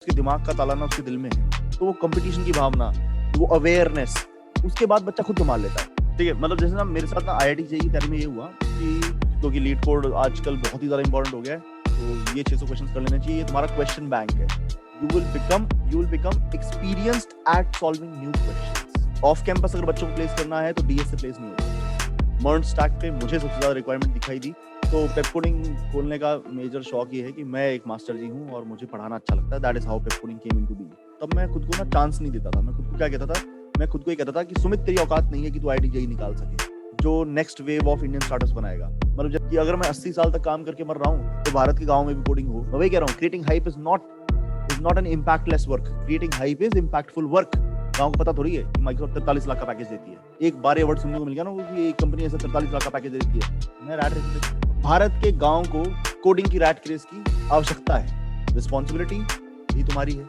उसके दिमाग का ताला ना उसके दिल में है, तो वो कंपटीशन की भावना, वो अवेयरनेस, उसके बाद बच्चा खुद संभाल लेता है। ठीक है, मतलब जैसे ना मेरे साथ ना IIT जेईई की तैयारी में ये हुआ कि क्योंकि लीड कोड आजकल बहुत ही ज्यादा इंपॉर्टेंट हो गया है, तो ये 600 क्वेश्चंस कर लेने चाहिए। ये तुम्हारा क्वेश्चन बैंक है। You will become experienced eight solving new questions. Off campus अगर बच्चों को प्लेस करना है तो डीएस से प्लेस नहीं होगा। मर्न स्टैक पे मुझे सबसे ज्यादा रिक्वायरमेंट दिखाई दी, तो पेप कोडिंग खोलने का मेजर शौक ये है कि मैं एक मास्टर जी हूँ और मुझे पढ़ाना अच्छा लगता है। That is how Pepcoding came into be. तब मैं खुद को ना चांस नहीं देता था। मैं खुद को क्या कहता था, मैं खुद को ये कहता था कि सुमित तेरी औकात नहीं है कि तू IIT जेईई निकाल सके जो next wave of Indian startups बनाएगा। मतलब जबकि अगर मैं 80 साल तक काम करके मर रहा हूँ तो भारत के गाँव में भी कोडिंग हो। मैं वही कह रहा हूँ, creating hype is not an impactless work, creating hype is impactful work. गाँव को पता थोड़ी है कि माइक्रोसॉफ्ट 43 लाख का पैकेज देती है। एक बार ये वर्ड सुनने को मिल गया ना कि एक कंपनी ऐसा 43 लाख का पैकेज देती है। मैं रैट रेस, भारत के गांव को कोडिंग की रैट रेस की आवश्यकता है। रिस्पॉन्सिबिलिटी भी तुम्हारी है,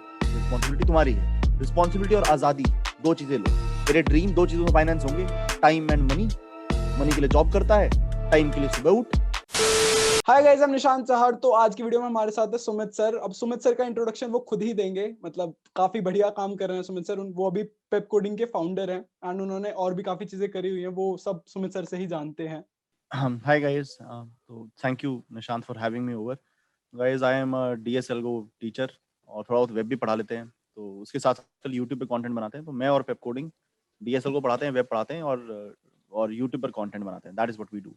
रिस्पॉन्सिबिलिटी और आजादी, दो चीजें लो। तेरे ड्रीम दो चीजों में फाइनेंस होंगे, टाइम एंड मनी। मनी के लिए जॉब करता है, टाइम के लिए सुबह उठ। हाय गाइस, हम निशांत सहार। तो आज की वीडियो में हमारे साथ है सुमित सर। अब सुमित सर का इंट्रोडक्शन वो खुद ही देंगे। मतलब काफी बढ़िया काम कर रहे हैं सुमित सर। वो अभी पेप कोडिंग के फाउंडर हैं एंड उन्होंने और भी काफी चीजें करी हुई हैं, वो सब सुमित सर से ही जानते हैं। हाय गाइस, तो thank you Nishant for having me over. Guys, I am a DS algo teacher और थोड़ा बहुत वेब भी पढ़ा लेते हैं। तो उसके साथ साथ यूट्यूब पे कंटेंट बनाते हैं। तो मैं और पेप कोडिंग डीएसएल को पढ़ाते हैं, वेब पढ़ाते हैं और यूट्यूब पर कंटेंट बनाते हैं। That is what we do.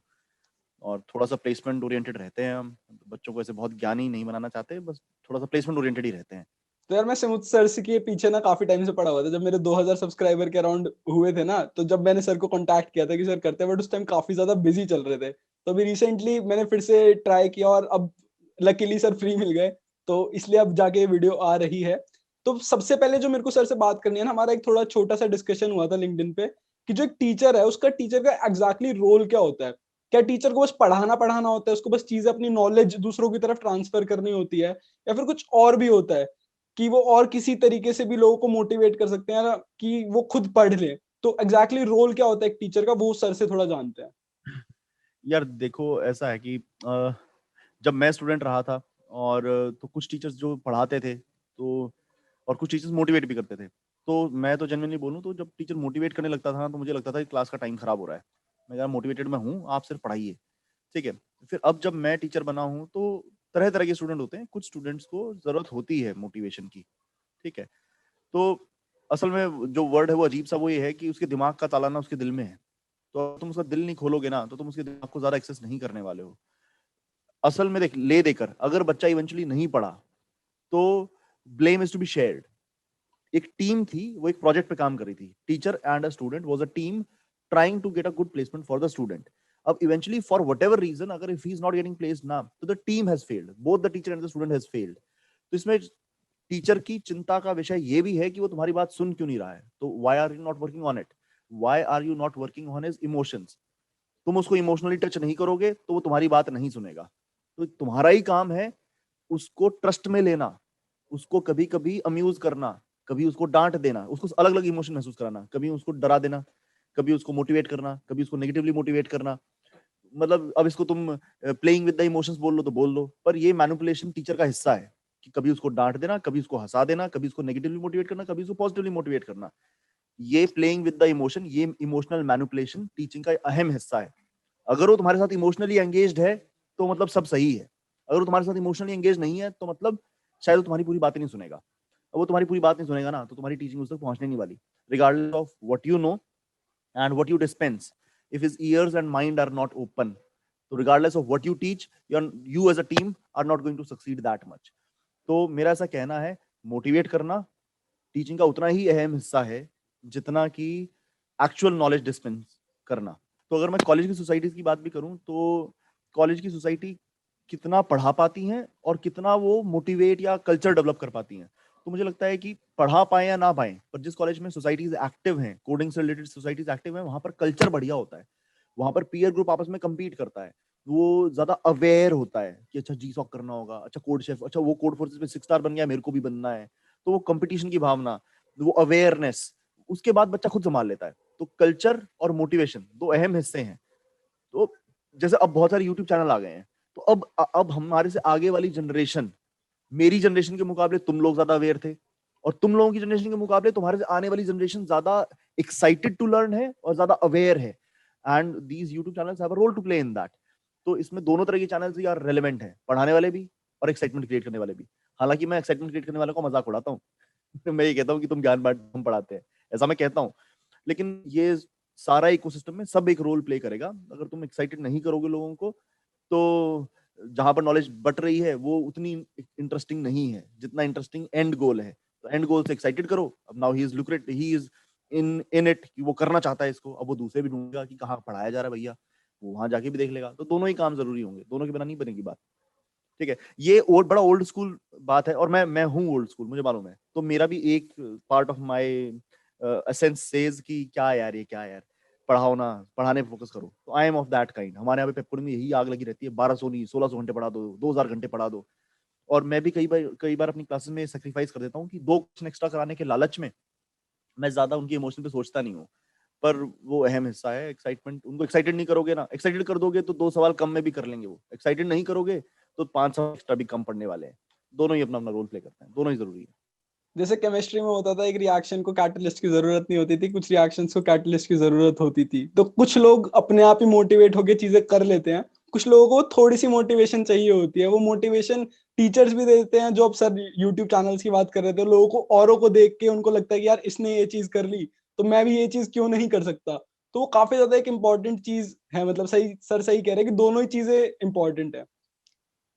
और थोड़ा सा प्लेसमेंट ओरिएंटेड रहते हैं हम। बच्चों को ऐसे बहुत ज्ञानी नहीं बनाना चाहते, बस थोड़ा सा प्लेसमेंट ओरिएंटेड ही रहते हैं। तो यार मैं सुमित सर से के पीछे ना काफी टाइम से पड़ा हुआ था। जब मेरे 2000 सब्सक्राइबर के अराउंड हुए थे ना, तो जब मैंने सर को कांटेक्ट किया था कि सर करते हैं, बट उस टाइम काफी ज्यादा बिजी चल रहे थे। तो अभी रिसेंटली मैंने फिर से ट्राई किया और अब लकीली सर फ्री मिल गए, तो इसलिए अब जाके वीडियो आ रही है। तो सबसे पहले जो मेरे को सर से बात करनी है ना, हमारा एक थोड़ा छोटा सा डिस्कशन हुआ था लिंक्डइन पे कि जो एक टीचर है उसका टीचर का एग्जैक्टली रोल क्या होता है। क्या टीचर को बस पढ़ाना पढ़ाना होता है, उसको बस चीजें अपनी नॉलेज दूसरों की तरफ ट्रांसफर करनी होती है, या फिर कुछ और भी होता है कि वो और किसी तरीके से भी लोगों को मोटिवेट कर सकते हैं ना कि वो खुद पढ़ ले। तो एग्जैक्टली रोल क्या होता है एक टीचर का, वो सर से थोड़ा जानते हैं। यार देखो, ऐसा है कि जब मैं स्टूडेंट रहा था और तो कुछ टीचर्स जो पढ़ाते थे, तो और कुछ टीचर्स मोटिवेट भी करते थे। तो मैं तो जेन्युइनली बोलूँ तो जब टीचर मोटिवेट करने लगता था ना, तो मुझे लगता था कि क्लास का टाइम खराब हो रहा है। मैं कहा मोटिवेटेड मैं हूँ, आप सिर्फ पढ़ाइए। ठीक है। फिर अब जब मैं टीचर बना हूँ तो तरह तरह के स्टूडेंट होते हैं। कुछ स्टूडेंट्स को जरूरत होती है मोटिवेशन की। ठीक है। तो असल में जो वर्ड है वो अजीब सा, वो ये है कि उसके दिमाग का ताला ना उसके दिल में है। तो तुम उसका दिल नहीं खोलोगे ना, तो तुम उसके दिमाग को ज्यादा एक्सेस नहीं करने वाले हो। असल में देख, ले देकर अगर बच्चा इवेंचुअली नहीं पढ़ा तो blame is to be shared. एक टीम थी, वो एक प्रोजेक्ट पे काम कर रही थी। Teacher and a student was a team trying to get a good placement for the student. अब इवेंचुअली फॉर व्हाटएवर रीजन, अगर if he is not getting placed ना, तो the team has failed, both the teacher and the student has failed. तो इसमें teacher की चिंता का विषय ये भी है कि वो तुम्हारी बात सुन क्यों नहीं रहा है। तो why are you not working on it, why are you not working on his emotions. तुम उसको इमोशनली टच नहीं करोगे तो वो तुम्हारी बात नहीं सुनेगा। तो तुम्हारा ही काम है उसको ट्रस्ट में लेना, उसको कभी कभी अम्यूज करना, कभी उसको डांट देना, उसको अलग अलग इमोशन महसूस कराना, कभी उसको डरा देना, कभी उसको मोटिवेट करना, कभी उसको नेगेटिवली मोटिवेट करना। मतलब अब इसको तुम प्लेइंग विद द इमोशंस बोल लो तो बोल लो, पर ये मैनिपुलेशन टीचर का हिस्सा है कि कभी उसको डांट देना, कभी उसको हंसा देना, कभी उसको नेगेटिवली मोटिवेट करना, कभी उसको पॉजिटिवली मोटिवेट करना। ये प्लेइंग विद द इमोशन, ये इमोशनल मैनिपुलेशन टीचिंग का अहम हिस्सा है। अगर वो तुम्हारे साथ इमोशनली एंगेज्ड है तो मतलब सब सही है। अगर वो तुम्हारे साथ इमोशनली एंगेज नहीं है तो मतलब शायद वो तुम्हारी पूरी बात ही नहीं सुनेगा। अब वो तुम्हारी पूरी बात नहीं सुनेगा ना, तो तुम्हारी टीचिंग उस तक पहुंचने नहीं वाली, regardless of what you know and what you dispense. If his ears and mind are not open, so regardless of what you teach, you as a team are not going to succeed that much. तो मेरा ऐसा कहना है, motivate करना teaching का उतना ही अहम हिस्सा है जितना कि एक्चुअल नॉलेज डिस्पेंस करना। तो अगर मैं कॉलेज की सोसाइटीज की बात भी करूं तो कॉलेज की सोसाइटी कितना पढ़ा पाती हैं और कितना वो मोटिवेट या कल्चर डेवलप कर पाती हैं, तो मुझे लगता है कि पढ़ा पाए या ना पाए, पर जिस कॉलेज में सोसाइटीज एक्टिव हैं, कोडिंग से रिलेटेड सोसाइटीज एक्टिव हैं, वहां पर कल्चर बढ़िया होता है। वहां पर पीयर ग्रुप आपस में compete करता है। वो ज्यादा अवेयर होता है कि अच्छा जी सॉक करना होगा, अच्छा कोड शेफ, अच्छा वो कोड फोर्सेस में 6 स्टार बन गया, मेरे को भी बनना है। तो वो कंपटीशन की भावना, वो अवेयरनेस, उसके बाद बच्चा खुद संभाल लेता है। तो कल्चर और मोटिवेशन दो अहम हिस्से हैं। तो जैसे अब बहुत सारे यूट्यूब चैनल आ गए हैं, तो अब हमारे से आगे वाली जनरेशन मेरी जनरेशन के मुकाबले तुम लोग ज्यादा अवेयर थे, और तुम लोगों की जनरेशन के मुकाबले तुम्हारे से आने वाली जनरेशन ज्यादा एक्साइटेड टू लर्न है और ज्यादा अवेयर है, and these YouTube channels have a role to play in that. तो इसमें दोनों तरह के चैनल्स यार रेलेवेंट है, पढ़ाने वाले भी और एक्साइटमेंट क्रिएट करने वाले भी। हालांकि मैं एक्साइटमेंट क्रिएट करने वालों का मजाक उड़ाता हूँ मैं ये कहता हूँ कि तुम ज्ञान बांट, हम पढ़ाते हैं, ऐसा मैं कहता हूँ। लेकिन ये सारा इकोसिस्टम में सब एक रोल प्ले करेगा। अगर तुम एक्साइटेड नहीं करोगे लोगों को, तो जहां पर नॉलेज बट रही है वो उतनी इंटरेस्टिंग नहीं है जितना इंटरेस्टिंग एंड गोल है। तो एंड गोल से एक्साइटेड करो। अब now he is lucrative, he is in it, वो करना चाहता है इसको। अब वो दूसरे भी ढूंढेगा कि कहाँ पढ़ाया जा रहा है भैया, वो वहां जाके भी देख लेगा। तो दोनों ही काम जरूरी होंगे, दोनों के बिना नहीं बनेगी बात। ठीक है, ये और बड़ा ओल्ड स्कूल बात है, और मैं हूँ ओल्ड स्कूल, मुझे मालूम है। तो मेरा भी एक part of my essence says कि क्या यार, ये क्या यार, पढ़ाओ ना, पढ़ाने पे फोकस करो। तो I am of that kind. हमारे यहाँ पे पेपर में यही आग लगी रहती है, 1200 नहीं 1600 घंटे पढ़ा दो, 2000 घंटे पढ़ा दो। और मैं भी कई बार अपनी क्लासेस में सेक्रीफाइस कर देता हूँ कि 2 क्वेश्चन एक्स्ट्रा कराने के लालच में मैं ज्यादा उनकी इमोशन पे सोचता नहीं हूँ। पर वो अहम हिस्सा है एक्साइटमेंट। उनको एक्साइटेड नहीं करोगे ना, एक्साइटेड कर दोगे तो 2 सवाल कम में भी कर लेंगे। वो एक्साइटेड नहीं करोगे तो 5 सवाल एक्स्ट्रा भी कम पढ़ने वाले हैं। दोनों ही अपना अपना रोल प्ले करते हैं, दोनों ही जरूरी है। जैसे केमिस्ट्री में होता था, एक रिएक्शन को कैटलिस्ट की जरूरत नहीं होती थी, कुछ रिएक्शंस को कैटलिस्ट की जरूरत होती थी। तो कुछ लोग अपने आप ही मोटिवेट होकर चीजें कर लेते हैं, कुछ लोगों को थोड़ी सी मोटिवेशन चाहिए होती है। वो मोटिवेशन टीचर्स भी देते हैं। जो अब सर यूट्यूब चैनल्स की बात कर रहे थे, लोगों को औरों को देख के उनको लगता है कि यार इसने ये चीज कर ली, तो मैं भी ये चीज क्यों नहीं कर सकता। तो वो काफी ज्यादा एक इंपॉर्टेंट चीज है। मतलब सही सर सही कह रहे हैं कि दोनों ही चीजें इंपॉर्टेंट है।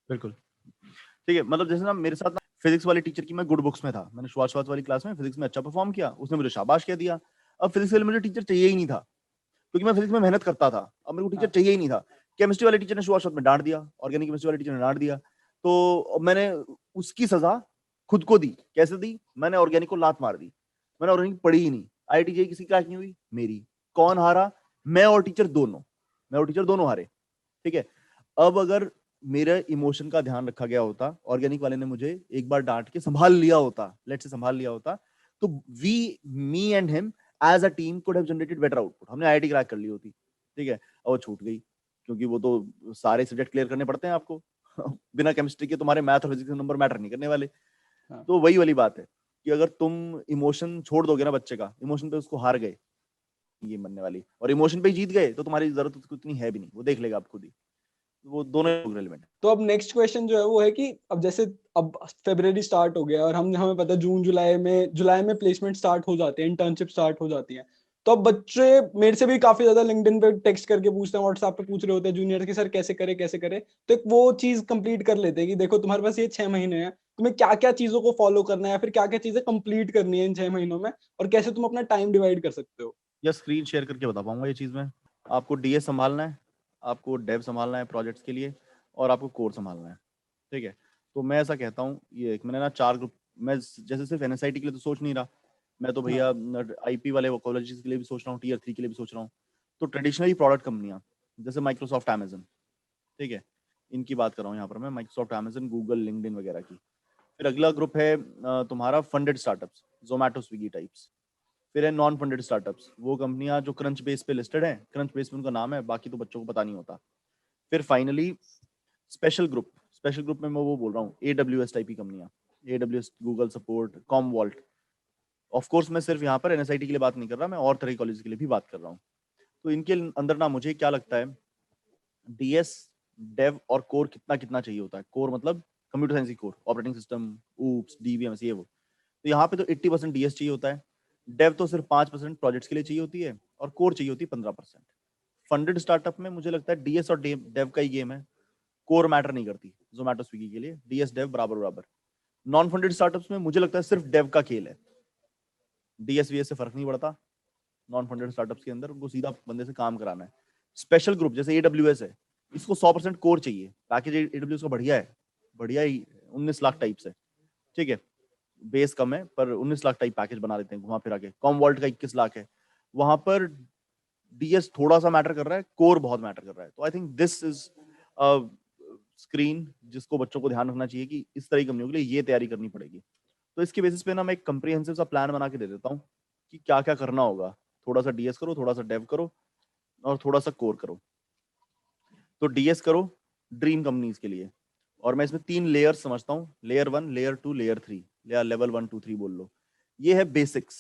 बिल्कुल ठीक है। मतलब जैसे ना मेरे साथ ना फिजिक्स वाले टीचर की मैं गुड बुक्स में था, मैंने श्वास वाली क्लास में फिजिक्स में अच्छा परफॉर्म किया, उसने मुझे शाबाश कह दिया। अब फिजिक्स वाले मुझे टीचर चाहिए ही नहीं था, क्योंकि मैं फिजिक्स में मेहनत करता था। अब मेरे को टीचर हाँ। चाहिए ही नहीं था। केमिस्ट्री वाले टीचर ने शुरुआत में डांट दिया, ऑर्गेनिक केमिस्ट्री वाले टीचर ने डांट दिया। तो अब मैंने उसकी सजा खुद को दी। कैसे दी? मैंने ऑर्गेनिक को लात मार दी। मैंने ऑर्गेनिक पढ़ी ही नहीं। आईआईटी किसी क्रैक नहीं हुई मेरी। कौन हारा? मैं और टीचर दोनों। मैं और टीचर दोनों हारे। ठीक है। अब अगर मेरे इमोशन का ध्यान रखा गया होता, ऑर्गेनिक वाले ने मुझे एक बार डांट के संभाल लिया होता, लेट से संभाल लिया होता, तो we me and him as a team could have generated better output. हमने आईआईटी क्रैक कर ली होती। ठीक है। और वो छूट गई, क्योंकि वो तो सारे सब्जेक्ट क्लियर करने पड़ते हैं आपको बिना केमिस्ट्री के तुम्हारे मैथ और फिजिक्स के नंबर मैटर नहीं करने वाले। हाँ। तो वही वाली बात है कि अगर तुम इमोशन छोड़ दोगे ना, बच्चे का इमोशन पे उसको हार गए ये बनने वाली, और इमोशन पे ही जीत गए, तो तुम्हारी जरूरत उसको इतनी है भी नहीं, वो देख लेगा आप खुद ही। वो दोनों रेलिवेंट है। तो अब नेक्स्ट क्वेश्चन जो है वो है कि अब जैसे अब फरवरी स्टार्ट हो गया और हम हमें पता है जून जुलाई में प्लेसमेंट स्टार्ट हो जाते हैं, इंटर्नशिप स्टार्ट हो जाती है। तो अब बच्चे मेरे से भी काफी ज्यादा लिंक्डइन पे टेक्स्ट करके पूछते हैं, व्हाट्सएप पे पूछ रहे होते हैं जूनियर की, सर कैसे करे कैसे करे। तो एक वो चीज कंप्लीट कर लेते हैं कि देखो तुम्हारे पास ये 6 महीने हैं, तुम्हें क्या क्या चीजों को फॉलो करना है या फिर क्या क्या चीजें कंप्लीट करनी है इन 6 महीनों में, और कैसे तुम अपना टाइम डिवाइड कर सकते हो। या स्क्रीन शेयर करके बता पाऊंगा ये चीज़ में। आपको डीएस संभालना है, आपको डेव संभालना है प्रोजेक्ट्स के लिए, और आपको कोर संभालना है। ठीक है। तो मैं ऐसा कहता हूँ, ये मैंने ना 4 ग्रुप, मैं जैसे सिर्फ एनएसआईटी के लिए तो सोच नहीं रहा, मैं तो हाँ। भैया आईपी वाले वो कॉलेजेस के लिए भी सोच रहा हूँ, टीयर 3 के लिए भी सोच रहा हूँ। तो ट्रेडिशनली प्रोडक्ट कंपनियां जैसे माइक्रोसॉफ्ट, अमेजन, ठीक है, इनकी बात कर रहा हूँ यहाँ पर मैं, माइक्रोसॉफ्ट, अमेजन, गूगल, लिंक्डइन वगैरह की। फिर अगला ग्रुप है तुम्हारा funded startups, Zomato, Swiggy types. फिर है नॉन फंडेड स्टार्टअप्स, वो कंपनियां जो क्रंच बेस पे लिस्टेड है, क्रंच बेस पे उनका नाम है, बाकी तो बच्चों को पता नहीं होता। फिर फाइनली स्पेशल ग्रुप में मैं वो बोल रहा हूँ AWS टाइप की कंपनियां, AWS, Google support, Commvault. Of course मैं सिर्फ यहाँ पर एनएसआईटी के लिए बात नहीं कर रहा, मैं और तरह के कॉलेज के लिए भी बात कर रहा हूँ। तो इनके अंदर ना मुझे क्या लगता है, डीएस, डेव और कोर कितना कितना चाहिए होता है। कोर मतलब कंप्यूटर साइंस की core, operating system, oops, DBMS, ये वो। तो यहाँ पे तो 80% डीएस चाहिए होता है। डेव तो सिर्फ 5% प्रोजेक्ट्स के लिए चाहिए होती है, और कोर चाहिए होती है 15%। फंडेड स्टार्टअप में मुझे लगता है डीएस और डेव का ही गेम है, कोर मैटर नहीं करती। जोमेटो, स्विगी के लिए डीएस डेव बराबर बराबर। नॉन फंडेड स्टार्टअप्स में मुझे लगता है सिर्फ डेव का खेल है, डीएस वीएस से फर्क नहीं पड़ता। नॉन फंडेड स्टार्टअप्स के अंदर उनको सीधा बंदे से काम कराना है। स्पेशल ग्रुप जैसे एडब्ल्यूएस है, इसको 100% कोर चाहिए। पैकेज एडब्ल्यूएस का बढ़िया है, बढ़िया ही, 19 लाख टाइप्स है। ठीक है, बेस कम है पर 19 लाख टाइप पैकेज बना देते हैं घुमा फिरा के। कॉम वॉल्ट का 21 लाख है। वहां पर डीएस थोड़ा सा मैटर कर रहा है, कोर बहुत मैटर कर रहा है। तो I think this is screen जिसको बच्चों को ध्यान रखना चाहिए कि इस तरह की कंपनियों के लिए ये तैयारी करनी पड़ेगी। तो इसके बेसिस पे ना मैं एक कंप्रीहेंसिव सा प्लान बना के दे देता हूँ कि क्या क्या करना होगा। थोड़ा सा डीएस करो, थोड़ा सा डेव करो, और थोड़ा सा कोर करो। तो डीएस करो ड्रीम कंपनीज के लिए, और मैं इसमें 3 लेयर समझता हूँ, लेयर 1, लेयर 2, लेयर 3, या लेवल 1 2 3 बोल लो। ये है बेसिक्स,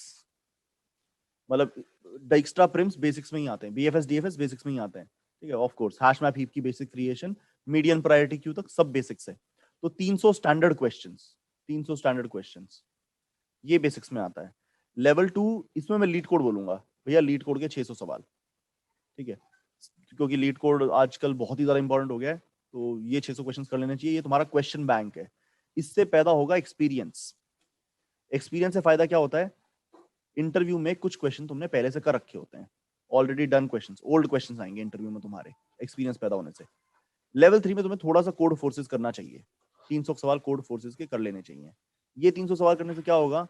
मतलब डाइक्स्ट्रा प्रिम्स बेसिक्स में ही आते हैं, बीएफएस डीएफएस बेसिक्स में ही आते हैं, ठीक है। Of course hash map heap की basic creation, median priority queue तक सब बेसिक्स है। तो 300 स्टैंडर्ड क्वेश्चंस, 300 स्टैंडर्ड क्वेश्चंस ये बेसिक्स में आता है। लेवल 2 इसमें मैं लीड कोड बोलूंगा, भैया लीड कोड के 600 सवाल, ठीक है, क्योंकि लीड कोड आजकल बहुत ही ज्यादा इंपॉर्टेंट हो गया है। तो ये 600 क्वेश्चंस कर लेने चाहिए, ये तुम्हारा क्वेश्चन बैंक है। इससे पैदा होगा एक्सपीरियंस। एक्सपीरियंस से फायदा क्या होता है, इंटरव्यू में कुछ क्वेश्चन तुमने पहले से कर रखे होते हैं, already done questions, old questions आएंगे इंटरव्यू में तुम्हारे, एक्सपीरियंस पैदा होने से। लेवल 3 में तुम्हें थोड़ा सा कोड फोर्सेस करना चाहिए, 300 सवाल कोड फोर्सेस के कर लेने चाहिए। ये 300 सवाल करने से क्या होगा,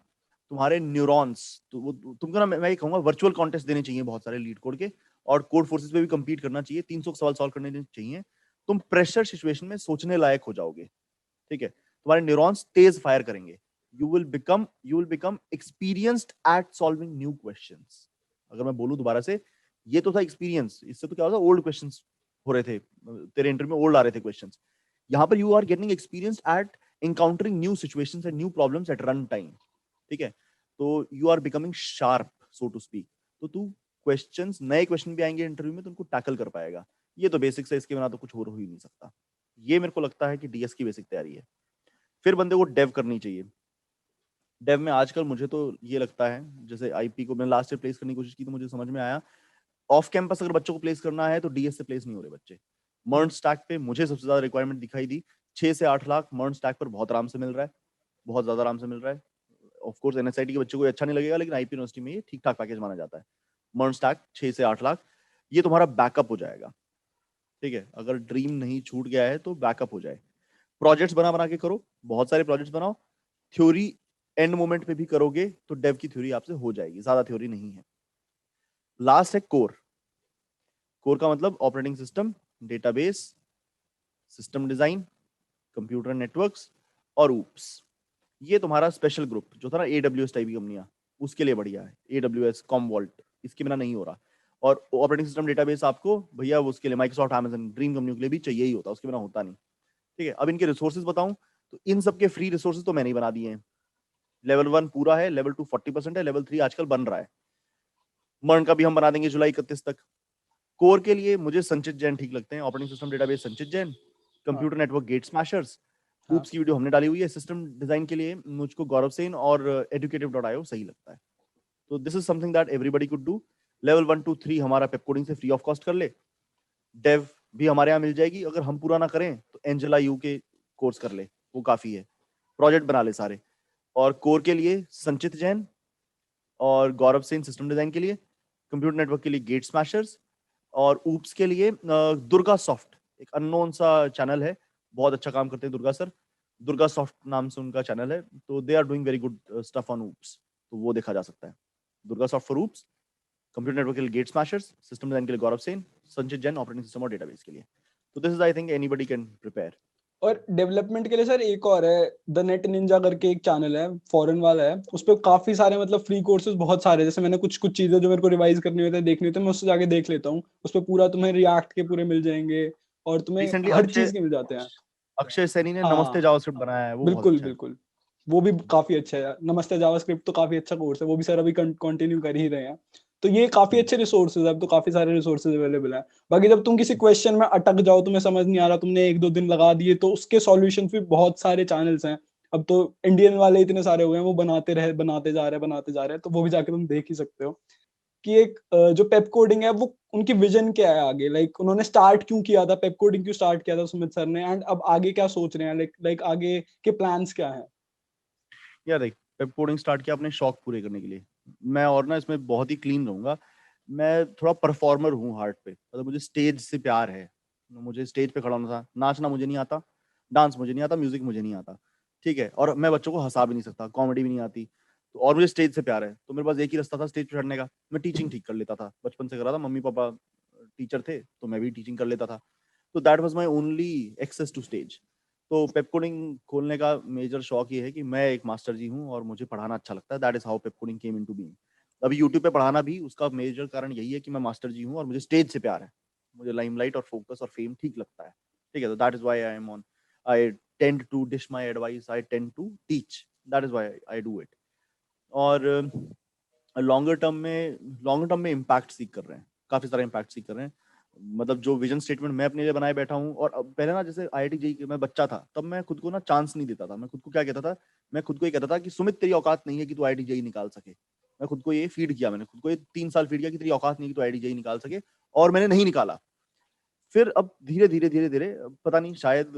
तुम्हारे न्यूरॉन्स, तो वो तुमको ना मैं ये कहूंगा वर्चुअल कॉन्टेस्ट देने चाहिए बहुत सारे लीड कोड के, और कोड फोर्सेस पे भी compete करना चाहिए, 300 सवाल सॉल्व करने चाहिए। तुम प्रेशर सिचुएशन में सोचने लायक हो जाओगे, ठीक है, तुम्हारे न्यूरॉन्स तेज फायर करेंगे। You will become experienced eight solving new questions. अगर मैं बोलूं दोबारा से, ये तो था एक्सपीरियंस, इससे तो क्या होता, ओल्ड क्वेश्चंस हो रहे थे तेरे इंटरव्यू में, ओल्ड आ रहे थे क्वेश्चंस। यहाँ पर you are getting experience at encountering new situations and new problems at run time, ठीक है। तो you are becoming sharp so to speak. तो तू क्वेश्चंस, नए क्वेश्चन भी आएंगे इंटरव्यू में तो उनको टैकल कर पाएगा। ये तो बेसिक्स है, इसके बिना तो कुछ हो ही नहीं सकता। ये मेरे को लगता है कि डीएस की बेसिक तैयारी है। फिर बंदे को डेव करनी चाहिए। डेव में आजकल मुझे तो ये लगता है, जैसे आईपी को मैंने लास्ट ईयर प्लेस करने की कोशिश की तो मुझे समझ में आया, ऑफ कैंपस अगर बच्चों को प्लेस करना है तो डीएस से प्लेस नहीं हो रहे बच्चे। मर्न स्टैक पे मुझे सबसे ज्यादा रिक्वायरमेंट दिखाई दी, 6 से 8 लाख मर्न स्टैक पर बहुत आराम से मिल रहा है, बहुत ज्यादा आराम से मिल रहा है। ऑफ कोर्स एनएसआईटी के बच्चों को अच्छा नहीं लगेगा, लेकिन आईपी यूनिवर्सिटी में ये ठीक ठाक पैकेज माना जाता है। मर्न स्टैक 6 से 8 लाख, ये तुम्हारा बैकअप हो जाएगा, ठीक है। अगर ड्रीम नहीं छूट गया है तो बैकअप हो जाए। प्रोजेक्ट्स बना बना के करो, बहुत सारे प्रोजेक्ट्स बनाओ। थ्योरी एंड मोमेंट पे भी करोगे तो डेव की थ्योरी आपसे हो जाएगी, ज्यादा थ्योरी नहीं है। लास्ट है कोर। कोर का मतलब operating system, database, system design, computer networks और ऊप्स। ये तुम्हारा स्पेशल ग्रुप जो था ना एडब्ल्यूएस टाइप की कंपनियां, उसके लिए बढ़िया है। एडब्ल्यूएस, कॉमवॉल्ट, इसके बिना नहीं हो रहा। और ऑपरेटिंग सिस्टम डेटाबेस आपको भैया वो उसके लिए माइक्रोसॉफ्ट, अमेज़न, ड्रीम कंपनियों के लिए भी चाहिए ही होता, उसके बिना होता नहीं, ठीक है। अब इनके रिसोर्सेज बताऊं तो इन सबके फ्री रिसोर्सेज तो मैंने ही बना दिए हैं। लेवल 1 पूरा है, लेवल 2 40% है, लेवल 3 आजकल बन रहा है। मर्न का भी हम बना देंगे जुलाई 31 तक। कोर के लिए मुझे संचित जैन ठीक लगते हैं, ऑपरेटिंग सिस्टम डेटाबेस संचित जैन, हाँ कंप्यूटर नेटवर्क गेट स्मैशर्स, हाँ ऊप्स की वीडियो हमने डाली हुई है। सिस्टम डिजाइन के लिए मुझको गौरव सेन और educative.io सही लगता है। तो this is something that everybody could do. Level 1 2 3 हमारा पेप कोडिंग से फ्री ऑफ कॉस्ट कर ले। डेव भी हमारे यहाँ मिल जाएगी, अगर हम पूरा ना करें तो एंजेला यू के कोर्स कर ले, वो काफी है। प्रोजेक्ट बना ले सारे। और कोर के लिए संचित जैन और गौरव सेन सिस्टम डिजाइन के लिए, कंप्यूटर नेटवर्क के लिए गेट स्मैशर्स, और ऊप्स के लिए दुर्गा सॉफ्ट, एक अननोन सा चैनल है, बहुत अच्छा काम करते हैं दुर्गा सर। दुर्गा सॉफ्ट नाम से उनका चैनल है, तो they are doing very good stuff on OOPs, तो वो देखा जा सकता है। Durga soft for OOPs, computer network के लिए गेट स्मैशर्स, सिस्टम डिजाइन के लिए गौरव सेन, संचित जैन ऑपरेटिंग सिस्टम और डेटाबेस के लिए। तो this is I think anybody can prepare. और डेवलपमेंट के लिए सर एक और है, द नेट निंजा करके एक चैनल है, फॉरेन वाला है, उस पे काफी सारे मतलब फ्री कोर्सेज बहुत सारे, जैसे मैंने कुछ कुछ चीजें जो मेरे को रिवाइज करनी होती है, देखनी होती है, मैं उससे जाके देख लेता हूँ। उस पे पूरा तुम्हें रिएक्ट के पूरे मिल जाएंगे और तुम्हें रिसेंटली हर अक्षय चीज के मिल जाते हैं। अक्षय सैनी ने नमस्ते हाँ जावास्क्रिप्ट बनाया है, वो बहुत बिल्कुल अच्छा है। बिल्कुल, वो भी काफी अच्छा है। नमस्ते जावास्क्रिप्ट तो काफी अच्छा कोर्स है, वो भी सर अभी कंटिन्यू कर ही रहे हैं। तो ये काफी हम्म। अच्छे रिसोर्सेज है, अब तो काफी सारे रिसोर्सेज अवेलेबल है। बाकी जब तुम किसी क्वेश्चन में अटक जाओ, तुम्हें समझ नहीं आ रहा, तुमने एक दो दिन लगा दिए, तो उसके सॉल्यूशन भी बहुत सारे चैनल्स हैं। अब तो इंडियन वाले इतने सारे हो गए हैं, वो बनाते जा रहे हैं, तो वो भी जाके तुम देख ही सकते हो कि एक जो पेप कोडिंग है वो उनकी विजन क्या है आगे, लाइक उन्होंने स्टार्ट क्यों किया था, पेप कोडिंग क्यों स्टार्ट किया था सुमित सर ने, एंड अब आगे क्या सोच रहे हैं, लाइक आगे के प्लान्स क्या हैं। यार देख, वेब कोडिंग स्टार्ट किया अपने शौक पूरे करने के लिए। मैं और ना इसमें बहुत ही क्लीन रहूंगा। मैं थोड़ा परफॉर्मर हूँ हार्ट पे, मतलब मुझे स्टेज से प्यार है। मुझे स्टेज पे खड़ा होना था। नाचना मुझे नहीं आता, डांस मुझे नहीं आता, म्यूजिक मुझे नहीं आता, ठीक है। और मैं बच्चों को हंसा भी नहीं सकता, कॉमेडी भी नहीं आती। तो और मुझे स्टेज से प्यार है, तो मेरे पास एक ही रास्ता था स्टेज पे चढ़ने का। मैं टीचिंग ठीक कर लेता था, बचपन से करा था, मम्मी पापा टीचर थे तो मैं भी टीचिंग कर लेता था। तो that was my only access to stage. तो पेप कोडिंग खोलने का मेजर शौक ये है कि मैं एक मास्टर जी हूँ और मुझे पढ़ाना अच्छा लगता है। That is how Pepcoding came into being. अभी यूट्यूब पे पढ़ाना भी उसका मेजर कारण यही है कि मैं मास्टर जी हूँ और मुझे स्टेज से प्यार है। मुझे लाइमलाइट और फोकस और फेम ठीक लगता है, ठीक है। तो that is why I am on, I tend to dish my advice, I tend to teach. That is why I do it. और लॉन्गर टर्म में इम्पैक्ट सीख कर रहे हैं, काफी सारा इम्पैक्ट सीख कर रहे हैं। मतलब जो विजन स्टेटमेंट मैं अपने लिए बनाए बैठा हूँ, और पहले ना जैसे IIT JEE मैं बच्चा था तब मैं खुद को ना चांस नहीं देता था। मैं खुद को क्या कहता था, मैं खुद को ये कहता था कि सुमित तेरी औकात नहीं है कि तू IIT JEE निकाल सके। मैं खुद को ये फीड किया, मैंने खुद को ये 3 साल फीड किया कि तेरी औकात नहीं है कि तू IIT JEE निकाल सके, और मैंने नहीं निकाला। फिर अब धीरे धीरे धीरे धीरे पता नहीं, शायद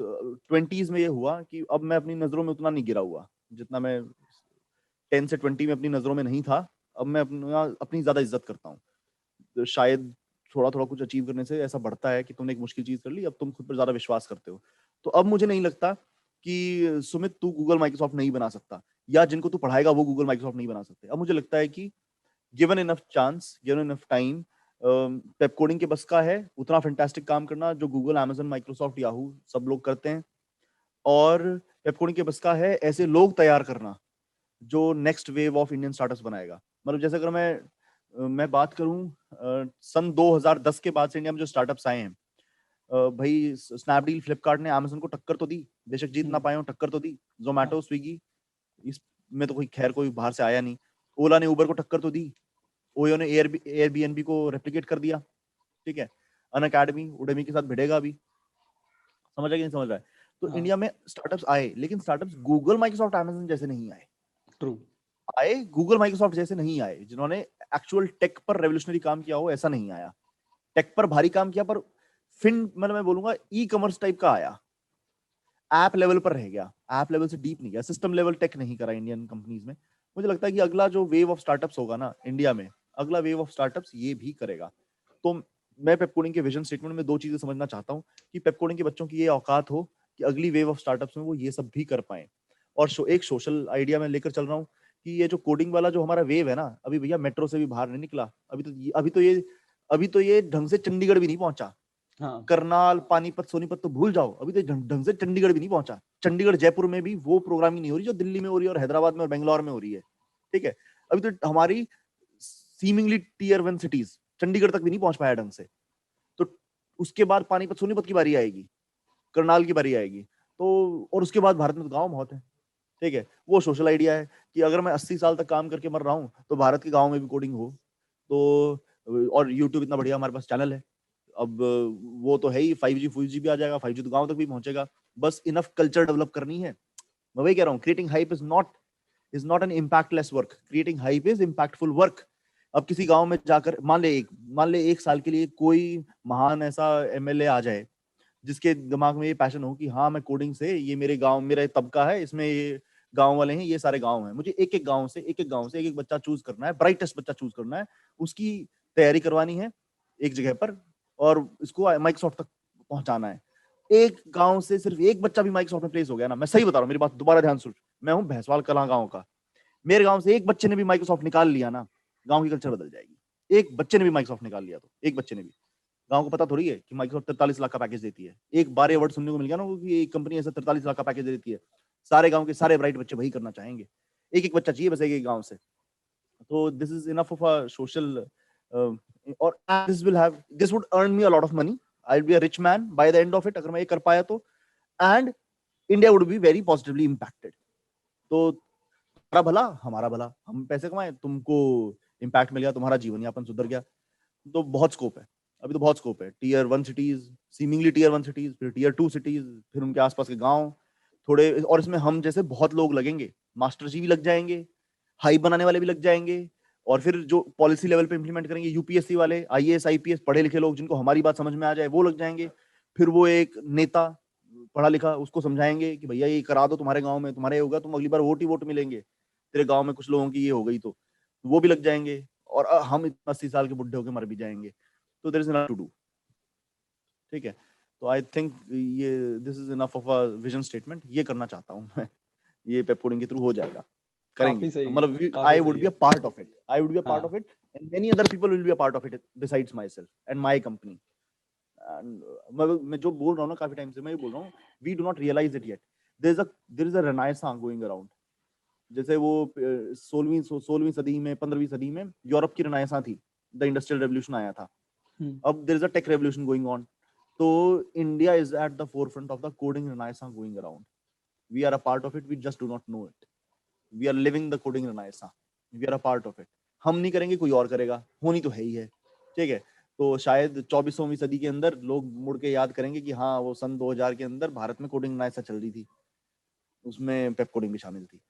20s में ये हुआ कि अब मैं अपनी नजरों में उतना नहीं गिरा हुआ जितना मैं 10 से 20 में अपनी नजरों में नहीं था। अब मैं अपनी ज्यादा इज्जत करता हूँ। तो शायद थोड़ा थोड़ा कुछ अचीव करने से ऐसा बढ़ता है कि तुमने एक मुश्किल चीज कर ली, अब तुम खुद पर ज्यादा विश्वास करते हो। तो अब मुझे नहीं लगता कि सुमित तू गूगल माइक्रोसॉफ्ट नहीं बना सकता, या जिनको तू पढ़ाएगा वो गूगल माइक्रोसॉफ्ट नहीं बना सकते। अब मुझे लगता है कि given enough chance, given enough time, Pepcoding के बस का है उतना फैंटास्टिक काम करना जो गूगल, अमेजन, माइक्रोसॉफ्ट, याहू सब लोग करते हैं। और पेप कोडिंग के बस का है ऐसे लोग तैयार करना जो next wave of Indian startups बनाएगा। मतलब जैसे अगर मैं बात करूं, सन 2010 के बाद से इंडिया में जो स्टार्टअप्स आए हैं, भाई स्नैपडील, फ्लिपकार्ट ने अमेजन को टक्कर तो दी, बेशक जीत ना पाए हो, टक्कर तो दी। जोमेटो, स्विगी, इसमें तो कोई खैर कोई बाहर से आया नहीं। ओला ने उबर को टक्कर तो दी। ओयो ने एयरबीएनबी को रेप्लिकेट कर दिया। ठीक है, अनअकैडमी उडेमी के साथ भिड़ेगा अभी। समझ रहा है कि नहीं समझ रहा है? तो इंडिया में स्टार्टअप्स आए, लेकिन स्टार्टअप्स गूगल, माइक्रोसॉफ्ट, अमेजन जैसे नहीं आए। ट्रू। आए गूगल, माइक्रोसॉफ्ट जैसे नहीं आए, जिन्होंने एक्चुअल टेक पर रेवोल्यूशनरी काम किया हो, ऐसा नहीं आया। टेक पर भारी काम किया, पर मतलब मैं बोलूंगा ई कॉमर्स टाइप का आया, ऐप लेवल पर रह गया, ऐप लेवल से डीप नहीं गया, सिस्टम लेवल टेक नहीं करा इंडियन कंपनीज में। मुझे लगता है कि अगला जो वेव ऑफ स्टार्टअप्स होगा ना इंडिया में, अगला वेव ऑफ स्टार्टअप्स ये भी करेगा। तो मैं पेप कोडिंग के विजन स्टेटमेंट में 2 चीजें समझना चाहता हूँ कि पेप कोडिंग के बच्चों की ये औकात हो कि अगली वेव ऑफ स्टार्टअप्स में वो ये सब भी कर पाए। और एक सोशल आइडिया में लेकर चल रहा हूँ कि ये जो कोडिंग वाला जो हमारा वेव है ना, अभी भैया मेट्रो से भी बाहर नहीं निकला। अभी तो ये ढंग से चंडीगढ़ भी नहीं पहुंचा। हाँ। करनाल, पानीपत, सोनीपत तो भूल जाओ, अभी तो ढंग से चंडीगढ़ भी नहीं पहुंचा। चंडीगढ़, जयपुर में भी वो प्रोग्रामिंग नहीं हो रही जो दिल्ली में हो रही है और हैदराबाद में और बेंगलोर में हो रही है। ठीक है, अभी तो हमारी सीमिंगली टीयर 1 सिटीज चंडीगढ़ तक भी नहीं पहुंच पाया ढंग से। तो उसके बाद पानीपत, सोनीपत की बारी आएगी, करनाल की बारी आएगी। तो और उसके बाद भारत में तो गांव बहुत है। ठीक है, वो सोशल आइडिया है कि अगर मैं 80 साल तक काम करके मर रहा हूँ तो भारत के गांव में भी कोडिंग हो। तो और यूट्यूब इतना बढ़िया हमारे पास चैनल है। अब वो तो है ही, 5G 4G भी आ जाएगा, 5G तो गांव तक भी पहुंचेगा। बस इनफ कल्चर डेवलप करनी है। मैं वही कह रहा हूँ, creating hype is not an impactless work, creating hype is impactful work. अब किसी गांव में जाकर मान ले 1 साल के लिए कोई महान ऐसा MLA आ जाए जिसके दिमाग में ये पैशन हो कि हाँ मैं कोडिंग से, ये मेरे गांव, मेरा तबका है, इसमें ये गांव वाले हैं, ये सारे गांव हैं, मुझे एक एक गांव से एक बच्चा चूज करना है, ब्राइटेस्ट बच्चा चूज करना है, उसकी तैयारी करवानी है एक जगह पर, और इसको माइक्रोसॉफ्ट तक पहुंचाना है। एक गांव से सिर्फ एक बच्चा भी माइक्रोसॉफ्ट में प्लेस हो गया ना, मैं सही बता रहा हूँ, मेरी बात दोबारा ध्यान सुन, मैं हूँ भैंसवाल कलां गांव का, मेरे गांव से एक बच्चे ने भी माइक्रोसॉफ्ट निकाल लिया ना, गांव की कल्चर बदल जाएगी। एक बच्चे ने भी माइक्रोसॉफ्ट निकाल लिया तो, एक बच्चे ने भी। गांव को पता थोड़ी है कि माइक्रोसॉफ्ट 43 लाख का पैकेज देती है। एक बार ये वर्ड सुनने को मिल गया ना कि एक कंपनी ऐसा 43 लाख का पैकेज देती है, सारे गांव के सारे ब्राइट बच्चे वही करना चाहेंगे। एक एक बच्चा चाहिए बस एक गांव से। तो this is enough of a social, और this would earn me a lot of money, I will be a rich man by the end of it, अगर मैं ये कर पाया तो। And India would be very positively impacted. तो तुम्हारा भला हमारा भला, हम पैसे कमाए, तुमको इम्पैक्ट मिल गया, तुम्हारा जीवन यापन सुधर गया। तो बहुत स्कोप है, अभी तो बहुत स्कोप है। Tier 1 cities, seemingly tier 1 cities, फिर टीयर 2 सिटीज, फिर उनके आसपास के गांव थोड़े, और इसमें हम जैसे बहुत लोग लगेंगे, मास्टर जी भी लग जाएंगे, हाई बनाने वाले भी लग जाएंगे, और फिर जो पॉलिसी लेवल पे इंप्लीमेंट करेंगे यूपीएससी वाले, IAS IPS पढ़े लिखे लोग जिनको हमारी बात समझ में आ जाए वो लग जाएंगे। फिर वो एक नेता पढ़ा लिखा उसको समझाएंगे कि भैया ये करा दो तुम्हारे गांव में, तुम्हारे होगा, तुम अगली बार वोट ही वोट मिलेंगे, तेरे गांव में कुछ लोगों की ये हो गई तो वो भी लग जाएंगे। और हम इतना 80 साल के बुढ़े होकर मर भी जाएंगे। तो there is not to do. ठीक है, तो आई थिंक ये this is enough of a vision statement, ये करना चाहता हूँ मैं। ये पेप कोडिंग के थ्रू हो जाएगा, करेंगे, काफी सही है, मतलब काफी आई वुड सही बी है। A part of it, I would be a part हाँ। Of it, and many other people will be a part of it besides myself and my company. मैं जो बोल रहा हूँ ना काफी टाइम से, मैं ये बोल रहा हूँ, we do not realise it yet, there is a renaissance going around. जैसे वो 16वीं सदी में, 15वीं सदी में यूरोप की रेनाइसेंस थी, द इंडस्ट्रियल रेवोल्यूशन आया था। अब there is a tech revolution going on. तो India is at the forefront of the coding renaissance going around. We are a part of it, we just do not know it. We are living the coding renaissance. We are a part of it. हम नहीं करेंगे, कोई और करेगा, होनी तो है ही है, ठीक है। तो शायद 24वीं सदी के अंदर लोग मुड़ के याद करेंगे कि हाँ, वो सन 2000 के अंदर भारत में कोडिंग रेनाइंस चल रही थी, उसमें पेप कोडिंग भी शामिल थी।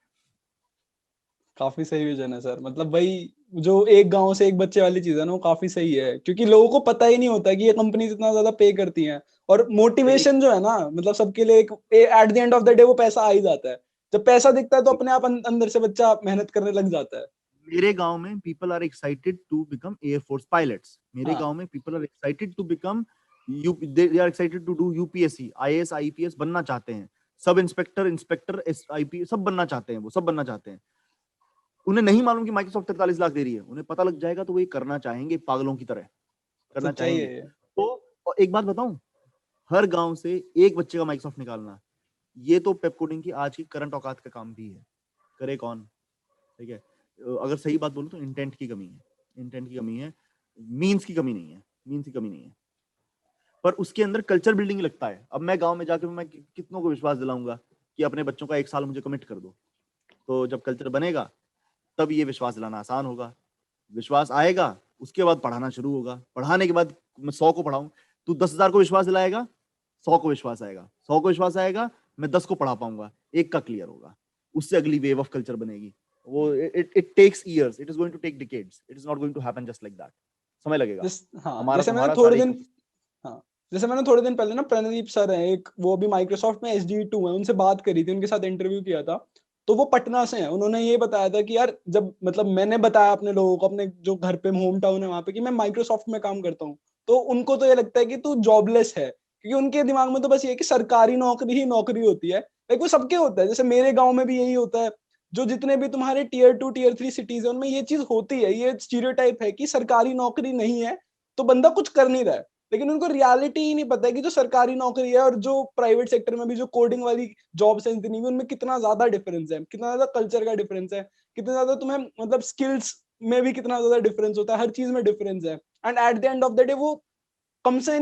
काफी सही विजन है सर। मतलब भाई जो एक गांव से एक बच्चे वाली चीज है ना, वो काफी सही है, क्योंकि लोगों को पता ही नहीं होता कि ये कंपनीज इतना ज्यादा पे करती हैं। और मोटिवेशन जो है ना, मतलब सबके लिए एक at the end of the day वो पैसा आ ही जाता है। जब पैसा दिखता है तो अपने आप अंदर से बच्चा मेहनत करने लग जाता है। मेरे गांव में people are excited to become air force pilots. मेरे हाँ गांव में people are excited to become they are excited to do UPSC, IAS IPS बनना चाहते हैं, सब इंस्पेक्टर इंस्पेक्टर आईपीएस सब बनना चाहते हैं, वो सब बनना चाहते हैं। उन्हें नहीं मालूम कि माइक्रोसॉफ्ट 43 लाख दे रही है, उन्हें पता लग जाएगा तो वो ये करना चाहेंगे, पागलों की तरह करना सच्चाई चाहेंगे। है ये। तो और एक बात बताऊं, हर गांव से एक बच्चे का माइक्रोसॉफ्ट निकालना, ये तो पेप कोडिंग की आज की करंट औकात का काम भी है। करे कौन, ठीक है। अगर सही बात बोलूं तो इंटेंट की कमी है, इंटेंट की कमी है, मीन्स की कमी नहीं है, मीन्स की कमी नहीं है, पर उसके अंदर कल्चर बिल्डिंग लगता है। अब मैं गांव में जाकर मैं कितनों को विश्वास दिलाऊंगा कि अपने बच्चों का 1 साल मुझे कमिट कर दो। तो जब कल्चर बनेगा तब ये विश्वास दिलाना आसान होगा। विश्वास आएगा, उसके बाद पढ़ाना शुरू होगा। पढ़ाने के बाद मैं 100 को पढ़ाऊं, तू 10,000 को विश्वास दिलाएगा, 100 को विश्वास आएगा, 100 को विश्वास आएगा, मैं 10 को पढ़ा पाऊंगा, एक का क्लियर होगा, उससे अगली वेव ऑफ कल्चर बनेगी। वो it takes years, it is going to take decades, it is not going to happen just like that. समय लगेगा। हाँ हमारा जैसे मैंने तुम्हारा थोड़े सारे दिन हाँ जैसे मैंने थोड़े दिन पहले ना प्रणदीप सर हैं एक, वो अभी माइक्रोसॉफ्ट में SDE2 है, उनसे बात करी थी, उनके साथ इंटरव्यू किया था। तो वो पटना से हैं। उन्होंने ये बताया था कि यार जब मतलब मैंने बताया अपने लोगों को, अपने जो घर पे होम टाउन है वहां पे, कि मैं माइक्रोसॉफ्ट में काम करता हूँ, तो उनको तो ये लगता है कि तू जॉबलेस है, क्योंकि उनके दिमाग में तो बस ये है कि सरकारी नौकरी ही नौकरी होती है। लाइक वो सबके होता है, जैसे मेरे गाँव में भी यही होता है। जो जितने भी तुम्हारे Tier 2 Tier 3 सिटीज है, उनमें ये चीज होती है, ये स्टीरियोटाइप है कि सरकारी नौकरी नहीं है तो बंदा कुछ कर नहीं रहा है। लेकिन उनको रियलिटी ही नहीं पता है कि जो सरकारी नौकरी है और जो प्राइवेट सेक्टर में भी जो कोडिंग वाली जॉब सेंस नहीं, उनमें कितना ज्यादा डिफरेंस है, कितना ज्यादा कल्चर का डिफरेंस है, कितना ज्यादा तुम्हें मतलब स्किल्स में भी कितना ज्यादा डिफरेंस होता है, हर चीज में डिफरेंस है। And at the end of the day वो कम से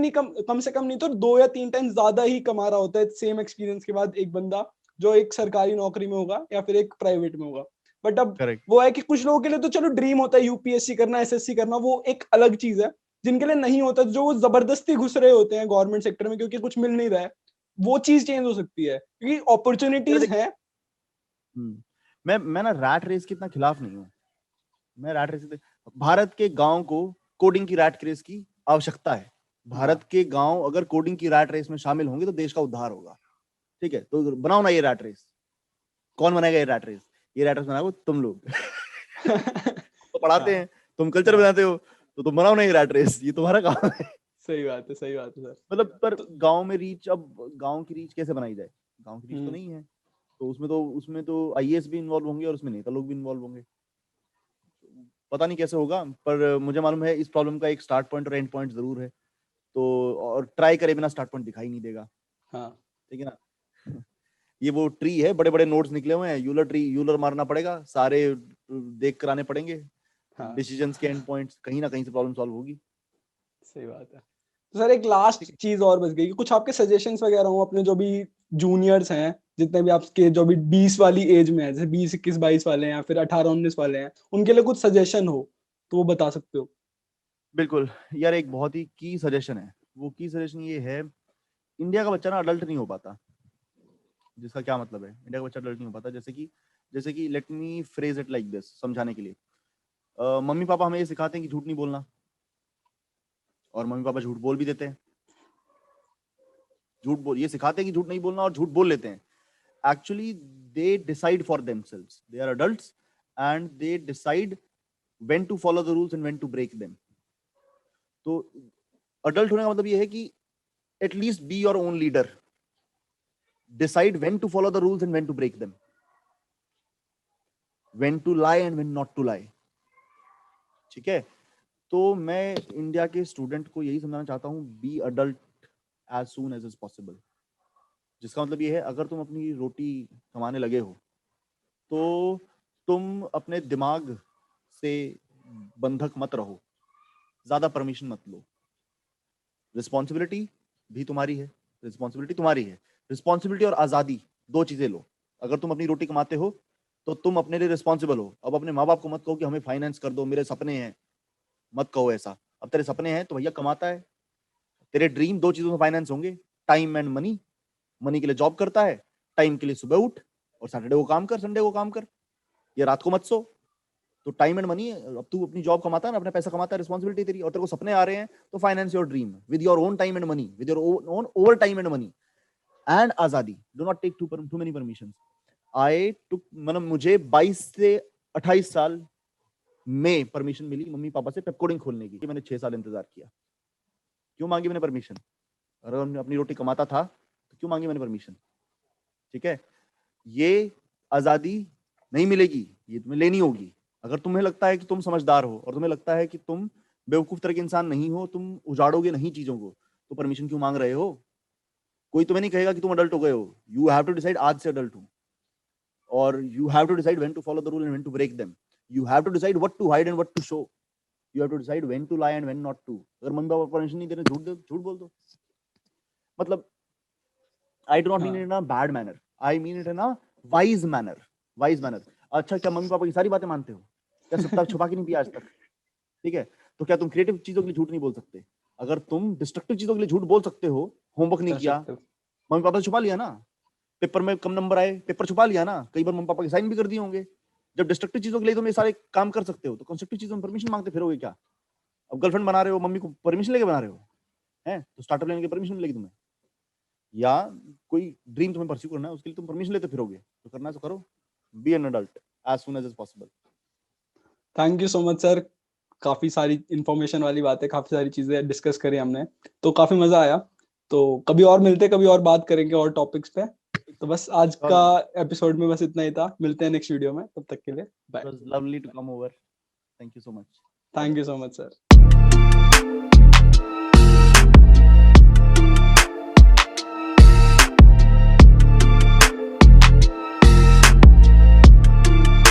कम नहीं तो 2 या 3 टाइम ज्यादा ही कमा रहा होता है सेम एक्सपीरियंस के बाद एक बंदा, जो एक सरकारी नौकरी में होगा या फिर एक प्राइवेट में होगा। बट अब करेक्ट। वो है कि कुछ लोगों के लिए तो चलो ड्रीम होता है यूपीएससी करना, SSC करना, वो एक अलग चीज है। जिनके लिए नहीं होता, जो वो जबरदस्ती घुस रहे होते हैं गवर्नमेंट सेक्टर में क्योंकि कुछ मिल नहीं रहा है, वो चीज चेंज हो सकती है क्योंकि यार अपॉर्चुनिटीज देख, हैं। मैं ना रैट रेस के इतना खिलाफ नहीं हूँ। मैं रैट रेस भारत के गांव को कोडिंग की रैट रेस की आवश्यकता है। हाँ भारत के गांव अगर कोडिंग की रैट रेस में शामिल होंगे तो देश का उद्धार होगा, ठीक है। तो बनाओ ना ये रैट रेस। कौन बनाएगा ये रैट रेस? ये रैट रेस बनाओ तुम लोग तो हाँ पढ़ाते हैं, तुम कल्चर हाँ बनाते हो, तो तुम बनाओ ना ये रैट रेस, ये तुम्हारा काम है। सही बात है, सही बात है सर। मतलब पर तो गांव में रीच, अब गांव की रीच कैसे बनाई जाए? गांव की रीच तो हम्म नहीं है, तो उसमें तो आईएएस भी इन्वॉल्व होंगे और उसमें नेता लोग भी इन्वॉल्व होंगे। पता नहीं कैसे होगा, पर मुझे मालूम है इस प्रॉब्लम का एक स्टार्ट पॉइंट और एंड पॉइंट जरूर है। तो और ट्राई करे बिना स्टार्ट पॉइंट दिखाई नहीं देगा, हाँ ठीक है ना। ये वो ट्री है, बड़े बड़े नोड्स निकले हुए हैं, यूलर ट्री, यूलर मारना पड़ेगा, सारे देख कर आने पड़ेंगे, हाँ डिसीजंस के एंड पॉइंट्स, कहीं ना कहीं से प्रॉब्लम सॉल्व होगी। सही बात है। तो सर एक लास्ट ठीक है। चीज और बच गई कि कुछ आपके सजेशंस वगैरह हो अपने जो भी जूनियर्स हैं, जितने भी आपके जो भी 20 वाली एज में है, जैसे 20 21 22 वाले हैं या फिर 18 19 वाले हैं, उनके लिए कुछ सजेशन हो तो वो बता सकते हो। बिल्कुल। यार एक बहुत ही की सजेशन है, वो की सजेशन ये है, इंडिया का बच्चा ना अडल्ट नहीं हो पाता। जिसका क्या मतलब है, इंडिया का बच्चा अडल्ट नहीं हो पाता, जैसे कि let me phrase it like this समझाने के लिए। मम्मी पापा हमें ये सिखाते हैं कि झूठ नहीं बोलना, और मम्मी पापा झूठ बोल भी देते हैं। ये सिखाते हैं कि झूठ नहीं बोलना और झूठ बोल लेते हैं। Actually, they decide for themselves. They are adults and they decide when to follow the rules and when to break them. तो अडल्ट होने का मतलब ये है कि at least be your own leader, decide when to follow the rules and when to break them, when to lie and when not to lie, ठीक है। तो मैं इंडिया के स्टूडेंट को यही समझाना चाहता हूँ, be adult as soon as is possible. जिसका मतलब ये है, अगर तुम अपनी रोटी कमाने लगे हो तो तुम अपने दिमाग से बंधक मत रहो, ज्यादा परमिशन मत लो। रिस्पॉन्सिबिलिटी भी तुम्हारी है, रिस्पॉन्सिबिलिटी तुम्हारी है, रिस्पॉन्सिबिलिटी और आजादी दो चीजें लो। अगर तुम अपनी रोटी कमाते हो तो तुम अपने लिए रिस्पॉन्सिबल हो। अब अपने माँ बाप को मत कहो कि हमें फाइनेंस कर दो, मेरे सपने हैं, मत कहो ऐसा। अब तेरे सपने हैं तो भैया कमाता है, तेरे ड्रीम दो चीजों से फाइनेंस होंगे, टाइम एंड मनी। मनी के लिए जॉब करता है, टाइम के लिए सुबह उठ और सैटरडे को काम कर, संडे को काम कर, या रात को मत सो। तो टाइम एंड मनी, अब तू अपनी जॉब कमाता है ना, अपना पैसा कमाता है, रिस्पॉन्सिबिलिटी तेरी, और तेरे को सपने आ रहे हैं तो finance your dream with your own time and money, with your own over time and money and आजादी। Do not take too many permission. I took, मतलब मुझे 22 से 28 साल में परमिशन मिली मम्मी पापा से पेप कोडिंग खोलने की। मैंने 6 साल इंतजार किया। क्यों मांगी मैंने परमिशन? अगर मैं अपनी रोटी कमाता था तो क्यों मांगी मैंने परमिशन? ठीक है, ये आजादी नहीं मिलेगी, ये तुम्हें लेनी होगी। अगर तुम्हें लगता है कि तुम समझदार हो और तुम्हें लगता है कि तुम बेवकूफ तरह के इंसान नहीं हो, तुम उजाड़ोगे नहीं चीजों को, तो परमिशन क्यों मांग रहे हो? कोई तुम्हें नहीं कहेगा कि तुम अडल्ट हो गए हो। यू हैव टू डिसाइड आज से अडल्ट हूं, और you have to decide when to follow the rule and when to break them. You have to decide what to hide and what to show. You have to decide when to lie and when not to. अगर mummy papa permission नहीं दे रहे, झूठ बोल दो। मतलब I do not mean it in a bad manner. I mean it in a wise manner. Wise manner. अच्छा, क्या mummy papa की सारी बातें मानते हो? क्या सब तक छुपा के नहीं पिया आज तक? ठीक है, तो क्या तुम क्रिएटिव चीजों के लिए झूठ नहीं बोल सकते? अगर तुम डिस्ट्रक्टिव चीजों के लिए झूठ बोल सकते हो, होमवर्क नहीं किया, मम्मी पापा से छुपा लिया ना, पेपर में कम नंबर आए, पेपर छुपा लिया ना, कई बार मम्मी पापा के साइन भी कर दिए होंगे। जब डिस्ट्रक्टिव चीजों के लिए तुम ये सारे काम कर सकते हो, तो कंस्ट्रक्टिव चीजों में परमिशन मांगते फिरोगे क्या? अब गर्लफ्रेंड बना रहे हो, मम्मी को परमिशन लेके बना रहे हो, हैं? तो स्टार्टअप लेने की परमिशन मिलेगी तुम्हें, या कोई ड्रीम तुम्हें परस्यू करना है उसके लिए तुम परमिशन लेते फिरोगे, तो करना है तो करो। Be an adult as soon as possible. Thank you so much sir, काफी सारी इंफॉर्मेशन वाली बातें, काफी सारी चीजें डिस्कस करी हमने, तो काफी मजा आया। तो कभी और मिलते, कभी और बात करेंगे और टॉपिक्स पे। तो बस आज का एपिसोड में बस इतना ही था। मिलते हैं नेक्स्ट वीडियो में, तब तक के लिए bye. Lovely to come over. Thank you so much. Thank you so much sir.